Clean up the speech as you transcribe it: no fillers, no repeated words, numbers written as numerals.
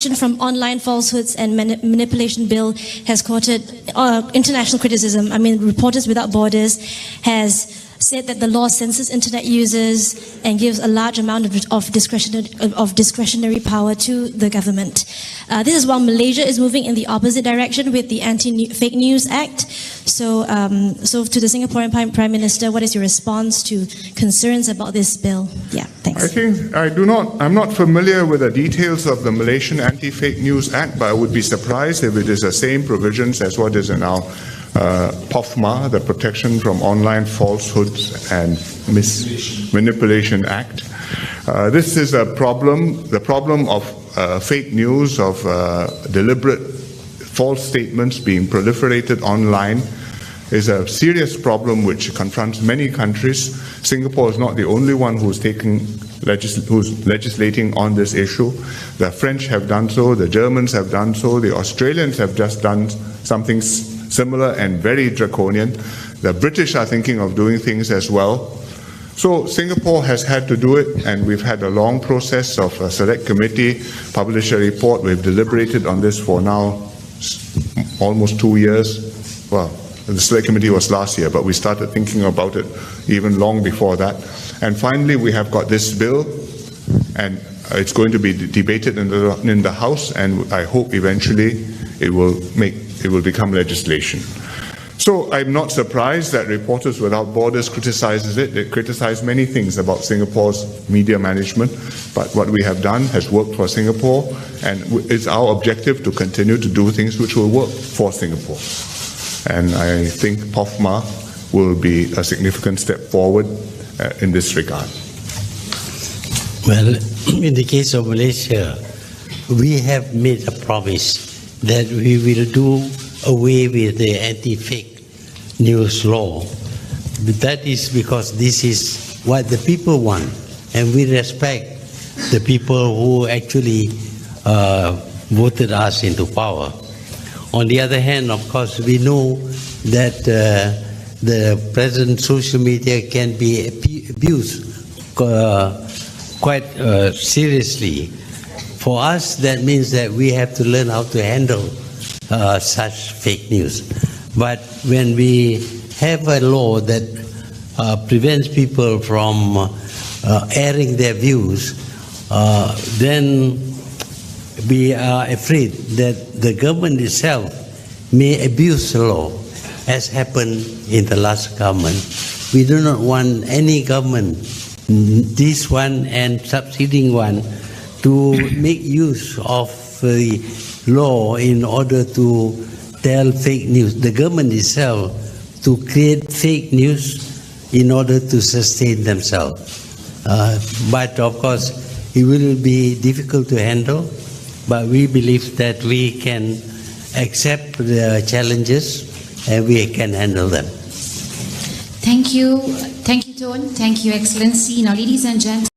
from online falsehoods and manipulation bill has courted international criticism. I mean, Reporters Without Borders has said that the law censors internet users and gives a large amount of discretionary power to the government. This is while Malaysia is moving in the opposite direction with the Anti-Fake News Act. So to the Singaporean Prime Minister, what is your response to concerns about this bill? Yeah, thanks. I'm not familiar with the details of the Malaysian Anti-Fake News Act, but I would be surprised if it is the same provisions as what is in our POFMA, the Protection from Online Falsehoods and Manipulation Act. This is a problem, the problem of fake news, of deliberate false statements being proliferated online is a serious problem which confronts many countries. Singapore is not the only one who's legislating on this issue. The French have done so, the Germans have done so, the Australians have just done something similar and very draconian. The British are thinking of doing things as well. So Singapore has had to do it, and we've had a long process of a select committee, publish a report. We've deliberated on this for now almost 2 years. Well, the select committee was last year, but we started thinking about it even long before that. And finally, we have got this bill, and it's going to be debated in the House, and I hope eventually it will become legislation. So I'm not surprised that Reporters Without Borders criticizes it. They criticize many things about Singapore's media management, but what we have done has worked for Singapore, and it's our objective to continue to do things which will work for Singapore. And I think POFMA will be a significant step forward in this regard. Well, in the case of Malaysia, we have made a promise that we will do away with the anti-fake news law. But that is because this is what the people want, and we respect the people who actually voted us into power. On the other hand, of course, we know that the present social media can be abused quite seriously. For us, that means that we have to learn how to handle such fake news. But when we have a law that prevents people from airing their views, then we are afraid that the government itself may abuse the law, as happened in the last government. We do not want any government, this one and succeeding one, to make use of the law in order to tell fake news. The government itself to create fake news in order to sustain themselves. But of course, it will be difficult to handle, but we believe that we can accept the challenges and we can handle them. Thank you, Tone. Thank you, Excellency. Now, ladies and gentlemen.